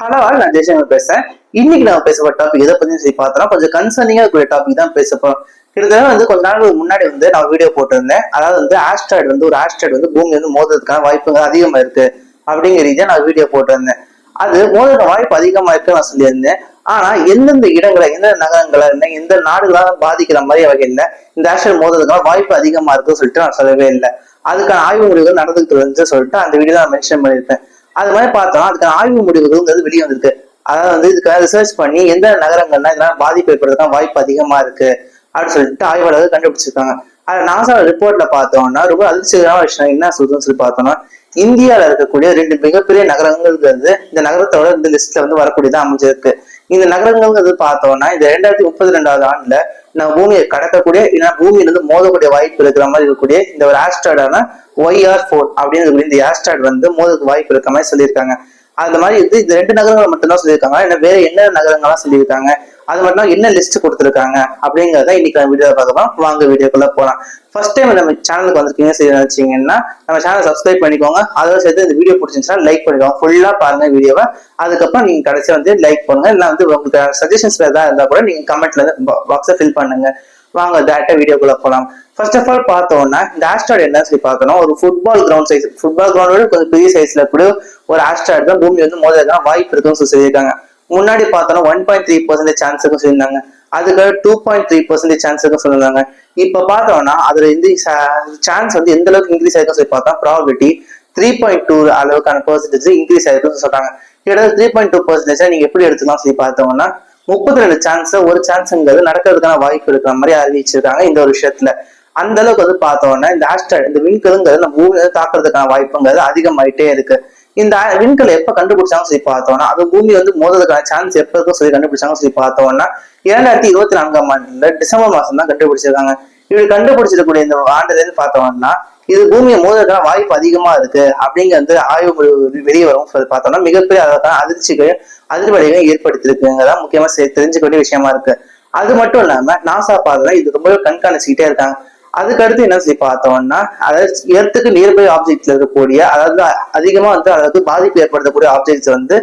Hello நான் ஜெய்சங்கர் பேசுறேன். இன்னைக்கு நம்ம பேச டாபிக் எதை பத்தி சொல்லி பார்த்தோம்னா கொஞ்சம் கன்சர்னிங்கா இருக்கிற டாபிக் தான் பேச போறோம். கிட்டத்தட்ட கொஞ்ச நாள் முன்னாடி நான் வீடியோ போட்டிருந்தேன். அதாவது ஒரு ஆஸ்ட்ராய்டு பூமி மோதுறதுக்கான வாய்ப்புகள் அதிகமா இருக்கு அப்படிங்கிற ரீதியா நான் வீடியோ போட்டிருந்தேன். அது மோதுற வாய்ப்பு அதிகமா இருக்கு நான் சொல்லியிருந்தேன். ஆனா எந்தெந்த இடங்களை, எந்தெந்த நகரங்களை, எந்த நாடுகளால பாதிக்கிற மாதிரி வகையில இந்த ஆஸ்ட்ராய்டு மோதுறதுக்கான வாய்ப்பு அதிகமா இருக்குன்னு சொல்லிட்டு நான் சொல்லவே இல்லை. அதுக்கான ஆய்வு முடிவுகள் நடந்துட்டு வந்து சொல்லிட்டு அந்த வீடியோ நான் மென்ஷன் பண்ணியிருப்பேன். அது மாதிரி பார்த்தோம்னா அதுக்கான ஆய்வு முடிவுகள் வெளியே வந்திருக்கு. அதாவது இதுக்காக ரிசர்ச் பண்ணி எந்த நகரங்கள்னா இதெல்லாம் பாதிப்பு ஏற்படுறதுக்கான வாய்ப்பு அதிகமா இருக்கு அப்படின்னு சொல்லிட்டு ஆய்வாளர்கள் கண்டுபிடிச்சிருக்காங்க. அது நாசா ரிப்போர்ட்ல பார்த்தோம்னா ரொம்ப அதிர்ச்சிகரமான விஷயம் என்ன சொல்றதுன்னு சொல்லி பார்த்தோம்னா, இந்தியாவில இருக்கக்கூடிய 2 மிகப்பெரிய நகரங்கள் இந்த நகரத்தோட இந்த லிஸ்ட்ல வரக்கூடியதான் அமைஞ்சிருக்கு. இந்த நகரங்கள் பார்த்தோம்னா இந்த 2032 ஆண்டுல நம்ம பூமியை கடக்கக்கூடிய இல்லைன்னா பூமியிலிருந்து மோதக்கூடிய வாய்ப்பு இருக்கிற மாதிரி இருக்கக்கூடிய இந்த ஒரு ஆஸ்ட்ராய்டான YR4 அப்படின்னு இந்த ஆஸ்ட்ராய்டு மோதுக்கு வாய்ப்பு இருக்கிற மாதிரி சொல்லியிருக்காங்க. அந்த மாதிரி இந்த 2 நகரங்களை மட்டும்தான் சொல்லியிருக்காங்க. இல்லை வேற என்ன நகரங்கள்லாம் சொல்லியிருக்காங்க, அது மட்டும் என்ன லிஸ்ட் கொடுத்துருக்காங்க அப்படிங்கிறத இன்னைக்கு நம்ம வீடியோ பார்க்கலாம். வாங்க வீடியோக்குள்ள போகலாம். ஃபர்ஸ்ட் டைம் நம்ம சேனலுக்கு வந்திருக்கீங்க நினைச்சீங்கன்னா நம்ம சேனலை சப்ஸ்கிரைப் பண்ணிக்கோங்க. அதோட சேர்த்து இந்த வீடியோ பிடிச்சிருந்துச்சுன்னா லைக் பண்ணிக்கோங்க. ஃபுல்லா பாருங்க வீடியோவை. அதுக்கப்புறம் நீங்க கடைசியா லைக் பண்ணுங்க. இல்லை உங்களுக்கு சஜஷன்ஸ் ஏதாவது இருந்தா கூட நீங்க கமெண்ட்ல பாக்ஸை ஃபில் பண்ணுங்க. வாங்க டேரக்டா வீடியோக்குள்ள போகலாம். ஃபர்ஸ்ட் ஆஃப் ஆல் பார்த்தோம்னா இந்த ஆஸ்ட்ராய்டு என்ன சொல்லி பார்த்தோம்னா ஒரு ஃபுட்பால் கிரவுண்டோட கொஞ்சம் பெரிய சைஸ்ல கூட ஒரு ஆஸ்ட்ராய்டு தான் பூமி மோதுறதுக்கான வாய்ப்பு இருக்குன்னு சொல்லியிருக்காங்க. முன்னாடி பார்த்தோம்னா 1.3% சான்ஸ் இருக்குன்னு சொல்லியிருந்தாங்க. அதுக்கு 2.3% சான்ஸ் இருக்குன்னு சொல்லியிருந்தாங்க. இப்ப பார்த்தோம்னா அதுல சான்ஸ் எந்த அளவுக்கு இன்க்ரீஸ் ஆயிருக்குன்னு சொல்லி பார்த்தா ப்ராபபிலிட்டி 3.2 அளவுக்கான பெர்சன்டேஜ் இன்க்ரீஸ் ஆயிருக்குன்னு சொல்றாங்க. கிட்டத்தட்ட 3.2% நீங்க எப்படி எடுத்துக்கலாம் சொல்லி பார்த்தோம்னா 32 சான்ஸ் ஒரு சான்ஸ்ங்கிறது நடக்கிறதுக்கான வாய்ப்பு இருக்கிற மாதிரி அறிவிச்சிருக்காங்க இந்த ஒரு விஷயத்துல. அந்த அளவுக்கு பார்த்தோம்னா இந்த ஆஸ்ட்ராய்டு இந்த விண்கல்ங்கிறது நம்ம பூமியை தாக்குறதுக்கான வாய்ப்புங்கிறது அதிகமாயிட்டே இருக்கு. இந்த விண்கல் எப்ப கண்டுபிடிச்சாங்க சொல்லி பார்த்தோம்னா அது பூமி மோதுறதுக்கான சான்ஸ் எப்ப இருக்கும் சொல்லி கண்டுபிடிச்சாங்க சொல்லி பார்த்தோம்னா 2024 ஆண்டுல டிசம்பர் மாசம் தான் கண்டுபிடிச்சிருக்காங்க. இப்படி கண்டுபிடிச்சிருக்கக்கூடிய இந்த ஆண்டுல இருந்து பார்த்தோம்னா இது பூமியை மோதுறதுக்கான வாய்ப்பு அதிகமா இருக்கு அப்படிங்கிற ஆய்வு வெளியே வரும் சொல்லி பார்த்தோம்னா மிகப்பெரிய அதற்கான அதிர்வலைகளை ஏற்படுத்திருக்குங்கிறதா முக்கியமா தெரிஞ்சுக்க வேண்டிய விஷயமா இருக்கு. அது மட்டும் இல்லாம நாசா பாதுகா இது ரொம்ப கண்காணிச்சுக்கிட்டே இருக்காங்க. அதுக்கு அடுத்து என்ன சொல்லி பார்த்தோம்னா அதாவது எர்த்துக்கு நியர்பை ஆப்ஜெக்ட்ல இருக்கக்கூடிய அதாவது அதிகமா அதாவது பாதிப்பு ஏற்படுத்தக்கூடிய ஆப்ஜெக்ட்ஸ்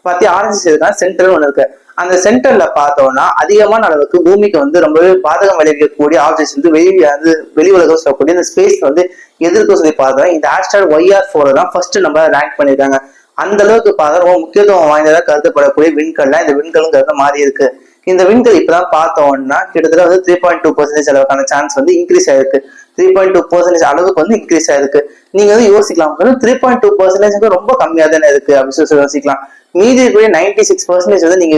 பத்தி ஆராய்ச்சி செய்யறதுக்கான சென்டர் ஒண்ணு இருக்கு. அந்த சென்டர்ல பார்த்தோம்னா அதிகமான அளவுக்கு பூமிக்கு ரொம்பவே பாதகம் விளைவிக்கக்கூடிய ஆப்ஜெக்ட்ஸ் வெளி உலகம் சொல்லக்கூடிய இந்த ஸ்பேஸ் எதிர்க்க சொல்லி பார்த்தோம். இந்த ஆஸ்ட்ராய்டு YR4 தான் ஃபர்ஸ்ட் நம்ம ரேங்க் பண்ணிருக்காங்க. அந்த அளவுக்கு பார்த்தா ரொம்ப முக்கியத்துவம் வாய்ந்ததா கருதப்படக்கூடிய விண்கல்லாம் இந்த விண்கல்ங்கிறத மாறி இருக்கு. இந்த விண்கல் இப்பதான் பார்த்தோம்னா கிட்டத்தட்ட 3.2% அளவுக்கான சான்ஸ் இன்க்ரீஸ் ஆயிருக்கு. 3.2% அளவுக்கு இன்க்ரீஸ் ஆயிருக்கு. நீங்க யோசிக்கலாம் 3.2% ரொம்ப கம்மியா தானே இருக்கு அப்படின்னு சொல்லி யோசிக்கலாம். மீதி இருக்கக்கூடிய 96% நீங்க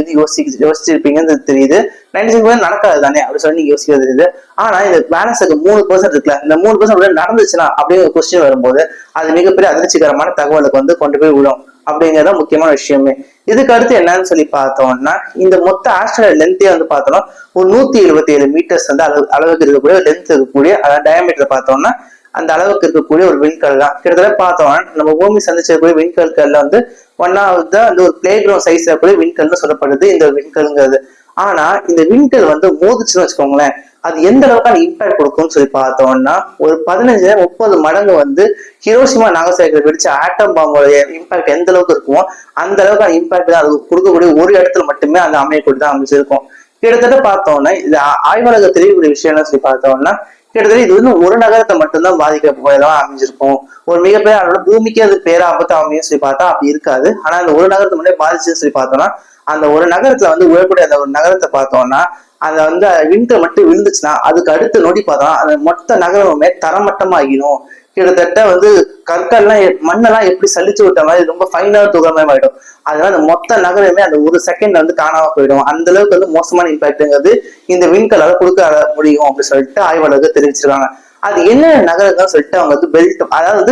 யோசிச்சிருப்பீங்கன்னு தெரியுது. 96% நடக்காது தானே அப்படின்னு சொல்லி நீங்க யோசிக்கிறது தெரியுது. ஆனா இந்த பேலன்ஸுக்கு 3% இருக்குல்ல, இந்த 3% நடந்துச்சுன்னா அப்படிங்கிற கொஸ்டின் வரும்போது அது மிகப்பெரிய அதிர்ச்சிகரமான தகவலுக்கு கொண்டு போய் விடும் அப்படிங்கிறத முக்கியமான விஷயமே. இதுக்கு அடுத்து என்னன்னு சொல்லி பார்த்தோம்னா இந்த மொத்த ஆஸ்ட்ராய்டு லென்த்தே பார்த்தோம்னா ஒரு 177 மீட்டர்ஸ் அளவுக்கு இருக்கக்கூடிய லென்த் இருக்கக்கூடிய அதாவது டயாமீட்டர் பார்த்தோம்னா அந்த அளவுக்கு இருக்கக்கூடிய ஒரு விண்கல் தான். கிட்டத்தட்ட பார்த்தோம்னா நம்ம பூமி சந்திச்சிருக்கக்கூடிய விண்கல்கள்ல ஒன்னாவது ஒரு பிளே கிரவுண்ட் சைஸ்ல இருக்கக்கூடிய விண்கல்னு சொல்லப்படுது இந்த விண்கல்ங்கிறது. ஆனா இந்த விண்கல் மோதிச்சுன்னு வச்சுக்கோங்களேன், அது எந்த அளவுக்கான இம்பாக்ட் கொடுக்கும்னு சொல்லி பார்த்தோம்னா ஒரு 15-30 மடங்கு ஹிரோஷிமா நாகசாகில வெடிச்ச ஆட்டம் பாம்போட இம்பாக்ட் எந்த அளவுக்கு இருக்குமோ அந்த அளவுக்கான இம்பாக்ட் தான் அது கொடுக்கக்கூடிய ஒரு இடத்துல மட்டுமே அந்த அமையக்கூடிய தான் அமைச்சிருக்கும். கிட்டத்தட்ட பார்த்தோம்னா இது ஆய்வாளர்கள் தெரியக்கூடிய விஷயம் என்ன சொல்லி பார்த்தோம்னா கிட்டத்தட்ட இது ஒரு நகரத்தை மட்டும்தான் பாதிக்க போயதான் அமைஞ்சிருக்கும். ஒரு மிகப்பெரிய அளவுல பூமிக்கு அது பேராபத்து அமையும் சொல்லி பார்த்தா அப்படி இருக்காது. ஆனா அந்த ஒரு நகரத்தை மட்டும் பாதிச்சுன்னு சொல்லி பார்த்தோம்னா அந்த ஒரு நகரத்துல உழக்கூடிய அந்த ஒரு நகரத்தை பார்த்தோம்னா அந்த விண்கல் மட்டும் விழுந்துச்சுன்னா அதுக்கு அடுத்த நொடி பார்த்தோம்னா அந்த மொத்த நகரமுமே தரமட்டமாகிடும். கிட்டத்தட்ட கற்கள்லாம் மண்ணெல்லாம் எப்படி சலிச்சு விட்ட மாதிரி ரொம்ப ஃபைனான துகமே ஆயிடும். அதனால அந்த மொத்த நகரமே அந்த ஒரு செகண்ட் காணாம போயிடும். அந்த அளவுக்கு மோசமான இம்பாக்ட்ங்கிறது இந்த விண்கலால கொடுக்க முடியும் அப்படின்னு சொல்லிட்டு ஆய்வாளர்கள் தெரிவிச்சிருக்காங்க. அது என்ன நகரங்கள் சொல்லிட்டு அவங்க பெல்ட் அதாவது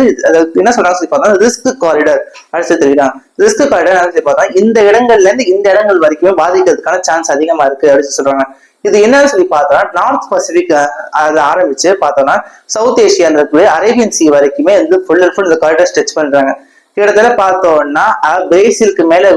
என்ன சொல்றாங்க சொல்லி பார்த்தா ரிஸ்க் காரிடர் அப்படின்னு தெரிவிக்கிறாங்க. ரிஸ்க் காரிடர் சொல்லி பார்த்தா இந்த இடங்கள்ல இருந்து இந்த இடங்கள் வரைக்குமே பாதிக்கிறதுக்கான சான்ஸ் அதிகமா இருக்கு அப்படின்னு சொல்றாங்க. இது என்னன்னு சொல்லி பார்த்தோம்னா நார்த் பசிபிக் அதுல ஆரம்பிச்சு பார்த்தோம்னா சவுத் ஏசியா இருக்கக்கூடிய அரேபியன் சி வரைக்குமே ஃபுல் அண்ட் ஃபுல் இந்த காரிடர் ஸ்ட்ரெச் பண்றாங்க. கிட்டத்தட்ட பார்த்தோம்னா பிரேசிலுக்கு மேல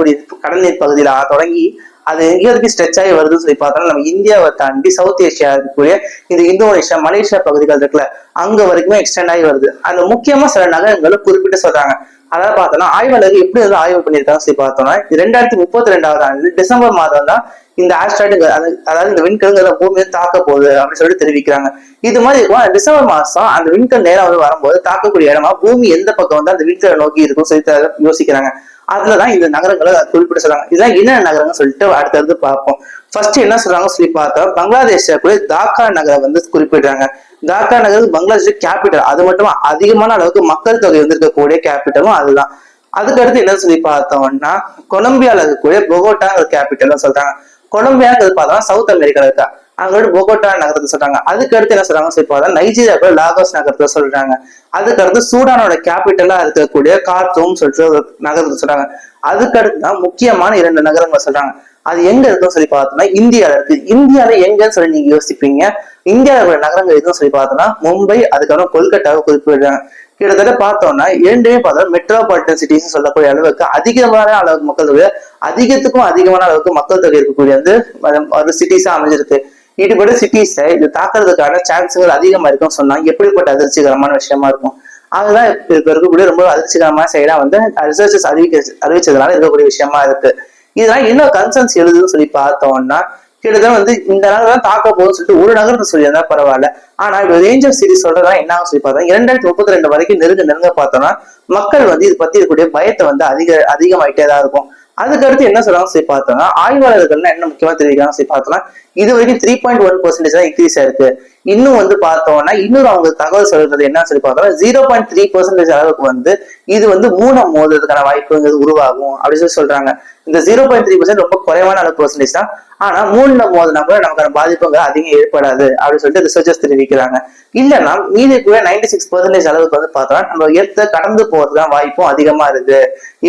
கடல் நீர் பகுதியில தொடங்கி அது எங்க வரைக்கும் ஸ்ட்ரெச் ஆகி வருதுன்னு சொல்லி பார்த்தோம்னா நம்ம இந்தியாவை தாண்டி சவுத் ஏசியா இருக்கக்கூடிய இந்த இந்தோனேஷியா மலேசியா பகுதிகள் இருக்குல்ல அங்க வரைக்குமே எக்ஸ்டெண்ட் ஆகி வருது. அந்த முக்கியமா சில நகரங்களை குறிப்பிட்டு சொல்றாங்க. அதாவது பார்த்தோம்னா ஆய்வாளர்கள் எப்படி வந்து ஆய்வு பண்ணியிருக்காங்க சொல்லி பார்த்தோம்னா 2032 ஆண்டு டிசம்பர் மாதம் தான் இந்த ஆஸ்ட்ராய்டு அதாவது இந்த விண்கல்ங்கிற பூமியை தாக்க போகுது அப்படின்னு சொல்லிட்டு தெரிவிக்கிறாங்க. இது மாதிரி இருக்கும் டிசம்பர் மாசம் அந்த விண்கல் நேரம் வந்து வரும்போது தாக்கக்கூடிய இடமா பூமி எந்த பக்கம் வந்து அந்த விண்கலை நோக்கி இருக்கும் சொல்லி யோசிக்கிறாங்க. அதுலதான் இந்த நகரங்களை குறிப்பிட்டு சொல்றாங்க. இதெல்லாம் என்ன நகரங்கள் சொல்லிட்டு அடுத்தடுத்து பார்ப்போம். ஃபர்ஸ்ட் என்ன சொல்றாங்க சொல்லி பார்த்தா பங்களாதேஷ் கூட தாக்கா நகரை வந்து குறிப்பிடுறாங்க. தாக்கா நகர் பங்களாதேஷ் கேபிட்டல். அது மட்டும் அதிகமான அளவுக்கு மக்கள் தொகை வந்து இருக்கக்கூடிய கேபிட்டலும் அதுதான். அதுக்கடுத்து என்ன சொல்லி பார்த்தோம்னா கொலம்பியால இருக்கக்கூடிய பொகோட்டா கேபிட்டல் சொல்றாங்க. கொலம்பியாங்கிறது பார்த்தா சவுத் அமெரிக்கால இருக்கா, அங்க பொகோட்டா நகரத்தை சொல்றாங்க. அதுக்கடுத்து என்ன சொல்றாங்க சொல்லி பார்த்தா நைஜீரியா லாகோஸ் நகரத்தை சொல்றாங்க. அதுக்கடுத்து சூடானோட கேபிட்டலா இருக்கக்கூடிய கார்ட்டூம் சொல்லிட்டு ஒரு நகரத்தை சொல்றாங்க. அதுக்கடுத்து தான் முக்கியமான 2 நகரங்கள் சொல்றாங்க. அது எங்க இருக்குன்னு சொல்லி பார்த்தோம்னா இந்தியால இருக்கு. இந்தியால எங்கன்னு சொல்லி நீங்க யோசிப்பீங்க. இந்தியாவோட நகரங்கள் எதுவும் சொல்லி பார்த்தோம்னா மும்பை, அதுக்கப்புறம் கொல்கட்டாவை குறிப்பிடுறாங்க. கிட்டத்தட்ட பார்த்தோம்னா 2மே பார்த்தோம்னா மெட்ரோபாலிட்டன் சிட்டிஸ் சொல்லக்கூடிய அளவுக்கு அதிகமான அளவுக்கு மக்கள் தொகை, அதிகத்துக்கும் அதிகமான அளவுக்கு மக்கள் தொகை இருக்கக்கூடிய வந்து ஒரு சிட்டிஸா அமைஞ்சிருக்கு. இப்படி சிட்டிஸை இது தாக்குறதுக்கான சான்ஸுகள் அதிகமா இருக்கும்னு சொன்னா எப்படிப்பட்ட அதிர்ச்சிகரமான விஷயமா இருக்கும். அதுதான் இப்ப இருக்கக்கூடிய ரொம்ப அதிர்ச்சிகரமான செயலா வந்து ரிசர்ச்சர்ஸ் அறிவிச்சதுனால இருக்கக்கூடிய விஷயமா இருக்கு. இதெல்லாம் என்ன கன்சர்ன்ஸ் எழுதுன்னு சொல்லி பார்த்தோம்னா கிட்டத்தட்ட வந்து இந்த நகரம் தாக்க போகுதுன்னு சொல்லிட்டு ஒரு நகரத்தை சொல்லியிருந்தா பரவாயில்ல. ஆனா இப்ப ரேஞ்ச் ஆஃப் சிட்டி சொல்றதா என்ன சொல்லி பார்த்தோம் 2032 வரைக்கும் நெருங்க பார்த்தோம்னா மக்கள் வந்து இது பத்தி இருக்கக்கூடிய பயத்தை வந்து அதிகமாயிட்டே தான் இருக்கும். அதுக்கடுத்து என்ன சொல்றாங்க சொல்லி பார்த்தோம்னா ஆய்வாளர்கள்லாம் என்ன முக்கியமா தெரிவிக்கிறாங்க சொல்லி பார்த்தோம்னா இது வரைக்கும் 3.1% தான் இன்க்ரீஸ் ஆயிருக்கு. இன்னும் வந்து பார்த்தோம்னா இன்னொரு அவங்க தகவல் சொல்றது என்ன சொல்லி பார்த்தோம்னா 0.3% அளவுக்கு வந்து இது வந்து மூணாம் மோதுறதுக்கான வாய்ப்புங்கிறது உருவாகும் அப்படின்னு சொல்லி சொல்றாங்க. இந்த 0.3% ரொம்ப குறைவான அளவு பெர்சன்டேஜ் தான். ஆனா 3ல மோதினா கூட நமக்கான பாதிப்புகள் அதிகம் ஏற்படாது அப்படின்னு சொல்லிட்டு ரிசர்ச்சர்ஸ் தெரிவிக்கிறாங்க. இல்லைன்னா மீதி கூட 96% அளவுக்கு வந்து பார்த்தோம்னா நம்ம எர்த்தை கடந்து போறதுதான் வாய்ப்பும் அதிகமா இருக்கு.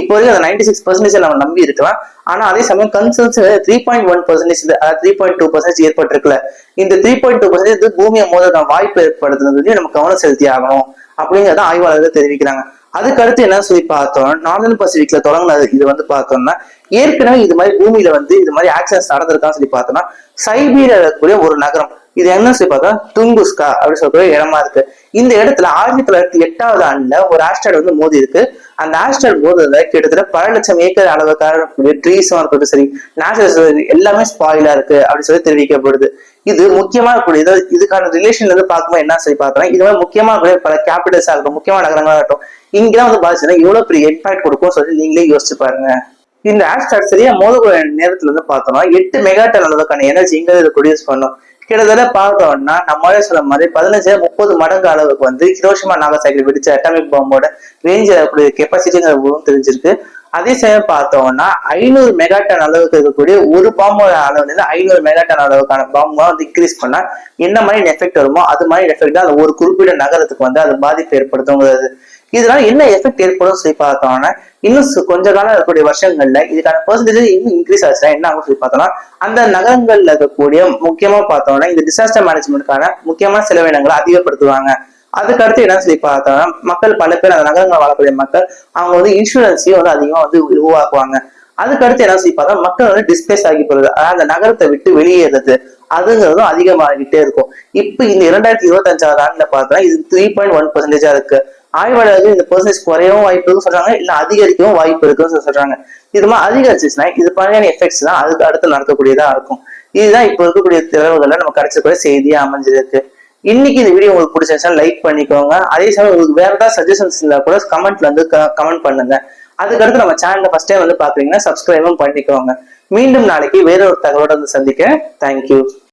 இப்போ வரைக்கும் அந்த 96% நம்ம நம்பி இருக்கலாம். ஆனா அதே சமயம் கன்சர்ன்ஸ் 3.1% அதாவது 3.2% ஏற்பட்டிருக்குல்ல. இந்த 3.2% பூமியை மோதுறதுக்கான வாய்ப்பு ஏற்படுத்துறது நம்ம கவனம் செலுத்தி ஆகணும் அப்படிங்கிறத ஆய்வாளர்கள் தெரிவிக்கிறாங்க. அதுக்கடுத்து என்ன சொல்லி பார்த்தோம் நார்தன் பசிபிக்ல தொடங்கினது இது வந்து பார்த்தோம்னா ஏற்கனவே இது மாதிரி பூமியில வந்து இது மாதிரி ஆக்சிடென்ட்ஸ் நடந்திருக்கான்னு சொல்லி பார்த்தோம்னா சைபீரியா இருக்கக்கூடிய ஒரு நகரம் இது என்ன சொல்லி பார்த்தா துங்குஸ்கா அப்படின்னு சொல்லக்கூடிய இடமா இருக்கு. இந்த இடத்துல 1908 ஆண்டுல ஒரு ஆஸ்ட்ராய்டு வந்து மோதி இருக்கு. அந்த ஆஸ்ட்ராய்டு மோதுல கிட்டத்தட்ட பல லட்சம் ஏக்கர் அளவுக்கான ட்ரீஸும் இருக்கட்டும் சரி நேச்சுரல் எல்லாமே ஸ்பாயிலா இருக்கு அப்படின்னு சொல்லி தெரிவிக்கப்படுது. இது முக்கியமா இருக்கக்கூடிய இதுக்கான ரிலேஷன்ல இருந்து பார்க்கும்போது என்ன சொல்லி பார்த்தோம்னா இது மாதிரி முக்கியமா பல கேபிட்டல்ஸா இருக்கட்டும் முக்கியமான நகரங்களா இருக்கட்டும் இங்கெல்லாம் வந்து பாதிச்சுன்னா எவ்வளவு பெரிய இம்பாக்ட் கொடுக்கும் சொல்லி நீங்களே யோசிச்சு பாருங்க. இந்த ஆஸ்ட்ராய்டு சரியா மோதக்கூடிய நேரத்துல இருந்து பார்த்தோம்னா 8 மெகாடன் அளவுக்கான எனர்ஜி இங்க இதை ப்ரொடியூஸ் பண்ணும். கிட்டத்தட்ட பார்த்தோம்னா நம்மளே சொல்ல மாதிரி 15-30 மடங்கு அளவுக்கு வந்து ஹிரோஷிமா நாகசாகி வெடிச்ச அட்டாமிக் பாம்போட ரேஞ்ச் கெப்பாசிட்டிங்கிறது தெரிஞ்சிருக்கு. அதே சமயம் பார்த்தோம்னா 500 மெகாடன் அளவுக்கு இருக்கக்கூடிய ஒரு பாம்போட அளவுல இருந்து 500 மெகாடன் அளவுக்கான பாம்பா வந்து இன்க்ரீஸ் பண்ணா என்ன மாதிரி எஃபெக்ட் வருமோ அது மாதிரி எஃபெக்ட் தான் அந்த ஒரு குறிப்பிட்ட நகரத்துக்கு வந்து அது பாதிப்பு ஏற்படுத்துங்கிறது. இதனால என்ன எஃபெக்ட் ஏற்படும் சொல்லி பார்த்தோம்னா இன்னும் கொஞ்ச காலம் இருக்கக்கூடிய வருஷங்கள்ல இதுக்கான பெர்சன்டேஜ் இன்னும் இன்க்ரீஸ் ஆச்சுன்னா என்ன ஆகும் சொல்லி பார்த்தோம்னா அந்த நகரங்கள்ல இருக்கக்கூடிய முக்கியமா பார்த்தோம்னா இந்த டிசாஸ்டர் மேனேஜ்மெண்ட்கான முக்கியமான செலவினங்களை அதிகப்படுத்துவாங்க. அதுக்கடுத்து என்ன சொல்லி பார்த்தோம்னா மக்கள் பல பேர் அந்த நகரங்களை வாழக்கூடிய மக்கள் அவங்க வந்து இன்சூரன்ஸையும் வந்து அதிகமா வந்து உருவாக்குவாங்க. அதுக்கடுத்து என்ன சொல்லி பார்த்தா மக்கள் வந்து டிஸ்பிளேஸ் ஆகி போறது அதாவது அந்த நகரத்தை விட்டு வெளியேறது அதுங்கிறதும் அதிகமாகிட்டே இருக்கும். இப்ப இந்த 2025 ஆண்டுல பார்த்தோம்னா இது 3.1% இருக்கு. ஆய்வாளர்கள் இந்த பெர்சன்டேஜ் குறையவும் வாய்ப்பு இருக்குன்னு சொல்றாங்க இல்ல அதிகரிக்கவும் வாய்ப்பு இருக்குன்னு சொல்றாங்க. இது மாதிரி அதிகரிச்சுன்னா இது மாதிரியான எஃபெக்ட்ஸ் தான் அதுக்கு அடுத்து நடக்கக்கூடியதா இருக்கும். இதுதான் இப்ப இருக்கக்கூடிய தகவல்கள்ல நம்ம கிடைச்சக்கூடிய செய்தியா அமைஞ்சிருக்கு. இன்னைக்கு இந்த வீடியோ உங்களுக்கு பிடிச்சிருச்சா லைக் பண்ணிக்கோங்க. அதே சமயம் உங்களுக்கு வேற ஏதாவது சஜஷன்ஸ் இருந்தா கூட கமெண்ட்ல வந்து கமெண்ட் பண்ணுங்க. அதுக்கடுத்து நம்ம சேனலை ஃபர்ஸ்ட் டைம் வந்து பாக்குறீங்கன்னா சப்ஸ்கிரைபும் பண்ணிக்கோங்க. மீண்டும் நாளைக்கு வேற ஒரு தகவலோட வந்து சந்திக்கிறேன். தேங்க்யூ.